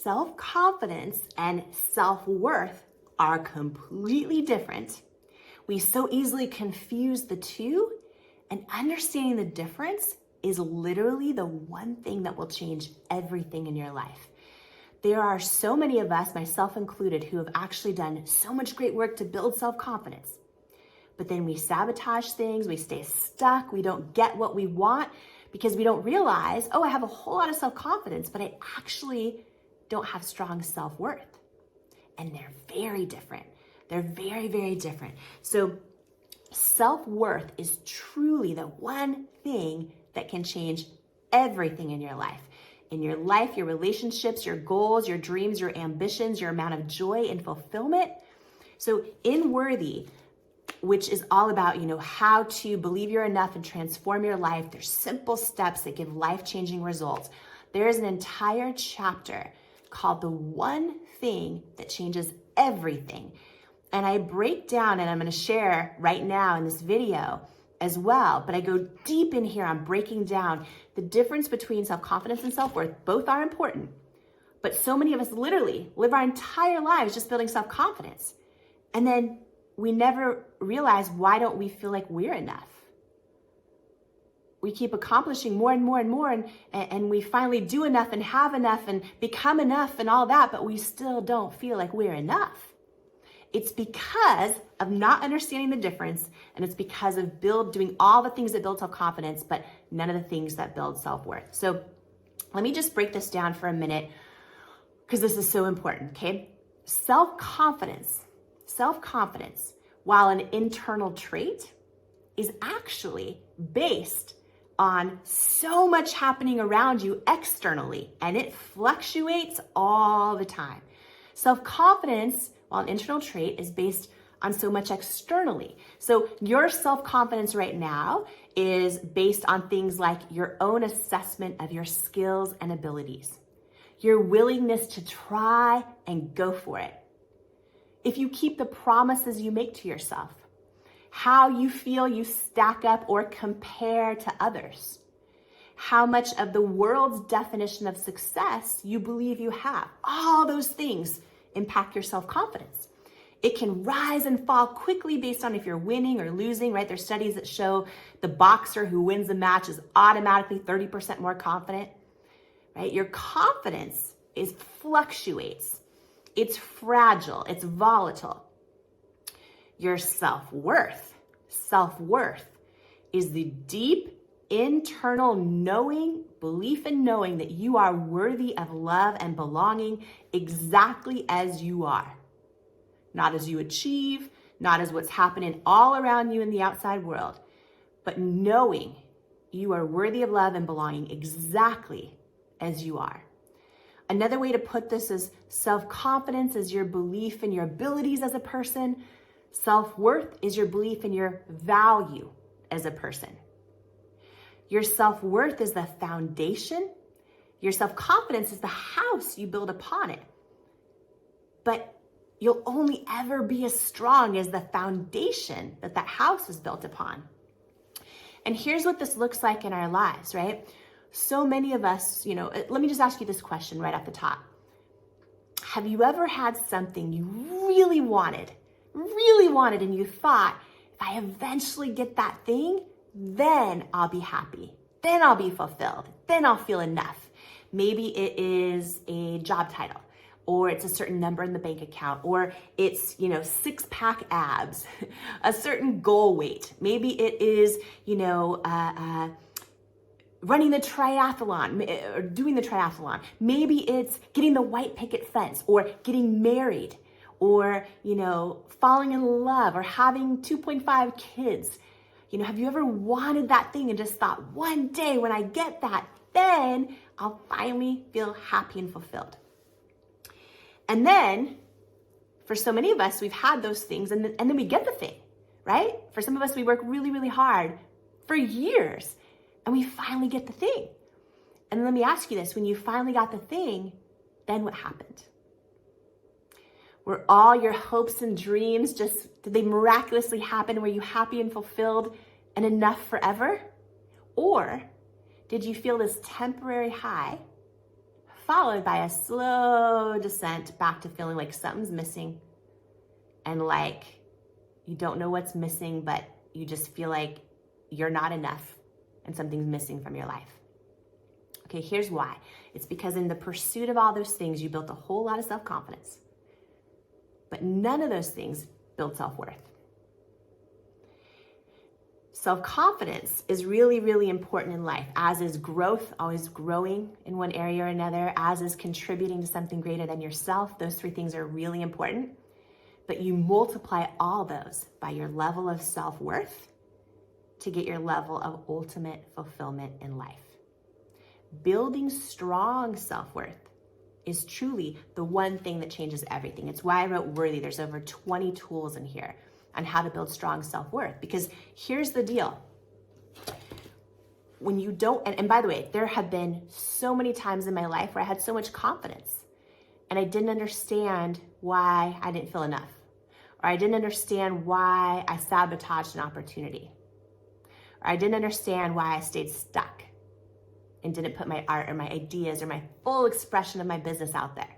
self-confidence and self-worth are completely different. We so easily confuse the two, and understanding the difference is literally the one thing that will change everything in your life. There are so many of us, myself included, who have actually done so much great work to build self-confidence. But then we sabotage things, we stay stuck, we don't get what we want because we don't realize, oh, I have a whole lot of self-confidence, but I actually don't have strong self-worth. And they're very different. They're very, very different. So self-worth is truly the one thing that can change everything in your life. In your life, your relationships, your goals, your dreams, your ambitions, your amount of joy and fulfillment. So in Worthy, which is all about, how to believe you're enough and transform your life, there's simple steps that give life-changing results. There is an entire chapter called The One Thing That Changes Everything. And I break down, and I'm going to share right now in this video as well, but I go deep in here on breaking down the difference between self-confidence and self-worth. Both are important, but so many of us literally live our entire lives just building self-confidence. And then we never realize, why don't we feel like we're enough? We keep accomplishing more and more and more, and we finally do enough and have enough and become enough and all that, but we still don't feel like we're enough. It's because of not understanding the difference, and it's because of doing all the things that build self-confidence, but none of the things that build self-worth. So let me just break this down for a minute, because this is so important, okay? Self-confidence, while an internal trait, is actually based on so much happening around you externally, and it fluctuates all the time. Self-confidence, while an internal trait, is based on so much externally. So your self-confidence right now is based on things like your own assessment of your skills and abilities, your willingness to try and go for it. If you keep the promises you make to yourself, how you feel you stack up or compare to others, how much of the world's definition of success you believe you have. All those things impact your self-confidence. It can rise and fall quickly based on if you're winning or losing, right? There's studies that show the boxer who wins a match is automatically 30% more confident, right? Your confidence fluctuates. It's fragile, it's volatile. Your self-worth is the deep internal belief in knowing that you are worthy of love and belonging exactly as you are. Not as you achieve, not as what's happening all around you in the outside world, but knowing you are worthy of love and belonging exactly as you are. Another way to put this is self-confidence is your belief in your abilities as a person. Self-worth is your belief in your value as a person. Your self-worth is the foundation. Your self-confidence is the house you build upon it. But you'll only ever be as strong as the foundation that house is built upon. And here's what this looks like in our lives, right? So many of us, let me just ask you this question right off the top. Have you ever had something you really wanted, and you thought, if I eventually get that thing, then I'll be happy, then I'll be fulfilled, then I'll feel enough. Maybe it is a job title, or it's a certain number in the bank account, or it's, six-pack abs, a certain goal weight. Maybe it is, running the triathlon or doing the triathlon. Maybe it's getting the white picket fence or getting married or, falling in love or having 2.5 kids. Have you ever wanted that thing and just thought, one day when I get that, then I'll finally feel happy and fulfilled? And then for so many of us, we've had those things and then we get the thing, right? For some of us, we work really, really hard for years and we finally get the thing. And let me ask you this, when you finally got the thing, then what happened? Were all your hopes and dreams did they miraculously happen? Were you happy and fulfilled and enough forever? Or did you feel this temporary high followed by a slow descent back to feeling like something's missing and like you don't know what's missing, but you just feel like you're not enough and something's missing from your life. Okay, here's why. It's because in the pursuit of all those things, you built a whole lot of self-confidence, but none of those things build self-worth. Self-confidence is really, really important in life, as is growth, always growing in one area or another, as is contributing to something greater than yourself. Those three things are really important, but you multiply all those by your level of self-worth to get your level of ultimate fulfillment in life. Building strong self-worth is truly the one thing that changes everything. It's why I wrote Worthy. There's over 20 tools in here on how to build strong self-worth, because here's the deal. When you don't, and by the way, there have been so many times in my life where I had so much confidence and I didn't understand why I didn't feel enough, or I didn't understand why I sabotaged an opportunity, or I didn't understand why I stayed stuck and didn't put my art or my ideas or my full expression of my business out there.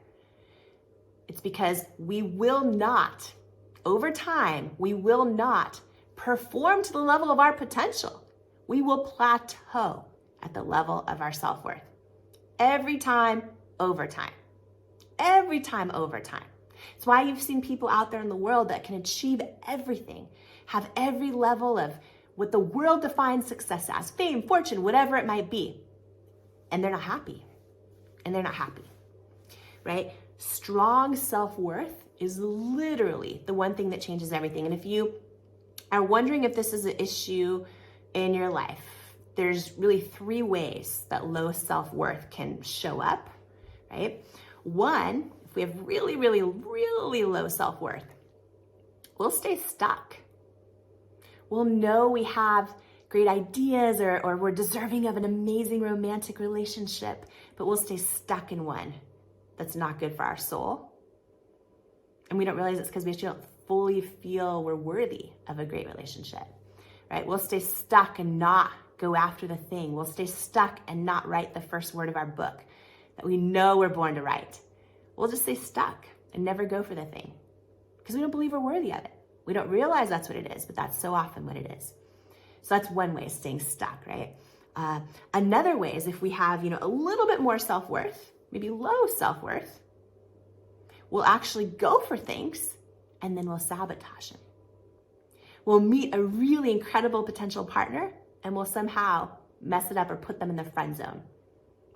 It's because we will not, over time, we will not perform to the level of our potential. We will plateau at the level of our self-worth. Every time, over time. Every time, over time. It's why you've seen people out there in the world that can achieve everything, have every level of what the world defines success as, fame, fortune, whatever it might be. And they're not happy. And they're not happy, right? Strong self-worth is literally the one thing that changes everything. And if you are wondering if this is an issue in your life, there's really three ways that low self-worth can show up, right? One, if we have really, really, really low self-worth, we'll stay stuck. We'll know we have great ideas or we're deserving of an amazing romantic relationship, but we'll stay stuck in one that's not good for our soul. And we don't realize it's because we don't fully feel we're worthy of a great relationship, right? We'll stay stuck and not go after the thing. We'll stay stuck and not write the first word of our book that we know we're born to write. We'll just stay stuck and never go for the thing because we don't believe we're worthy of it. We don't realize that's what it is, but that's so often what it is. So that's one way, staying stuck, right? Another way is if we have, a little bit more self-worth, maybe low self-worth, we'll actually go for things and then we'll sabotage them. We'll meet a really incredible potential partner and we'll somehow mess it up or put them in the friend zone.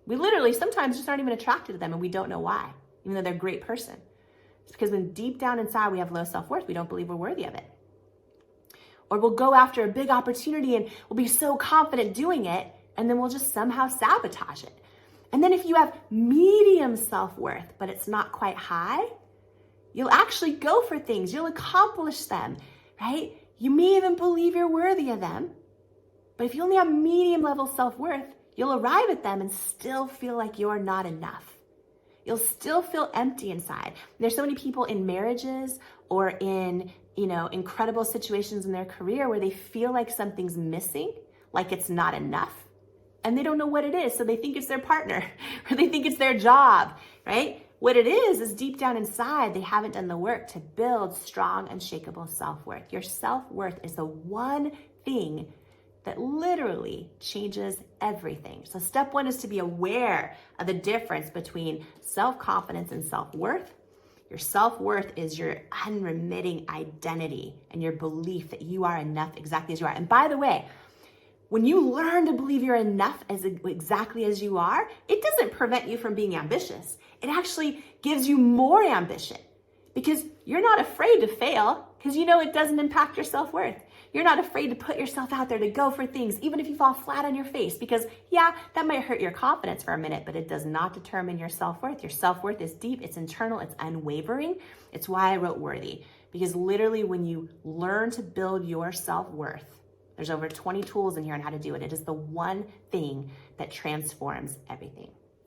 We literally sometimes just aren't even attracted to them and we don't know why, even though they're a great person. It's because when deep down inside we have low self-worth, we don't believe we're worthy of it. Or we'll go after a big opportunity and we'll be so confident doing it and then we'll just somehow sabotage it. And then if you have medium self-worth, but it's not quite high, you'll actually go for things. You'll accomplish them, right? You may even believe you're worthy of them. But if you only have medium level self-worth, you'll arrive at them and still feel like you're not enough. You'll still feel empty inside. There's so many people in marriages or in, incredible situations in their career where they feel like something's missing, like it's not enough. And they don't know what it is. So they think it's their partner or they think it's their job, right? What it is deep down inside, they haven't done the work to build strong, unshakable self-worth. Your self-worth is the one thing that literally changes everything. So step one is to be aware of the difference between self-confidence and self-worth. Your self-worth is your unremitting identity and your belief that you are enough exactly as you are. And by the way, when you learn to believe you're enough exactly as you are, it doesn't prevent you from being ambitious. It actually gives you more ambition because you're not afraid to fail because it doesn't impact your self-worth. You're not afraid to put yourself out there to go for things, even if you fall flat on your face, because that might hurt your confidence for a minute, but it does not determine your self-worth. Your self-worth is deep, it's internal, it's unwavering. It's why I wrote Worthy, because literally when you learn to build your self-worth, there's over 20 tools in here on how to do it. It is the one thing that transforms everything.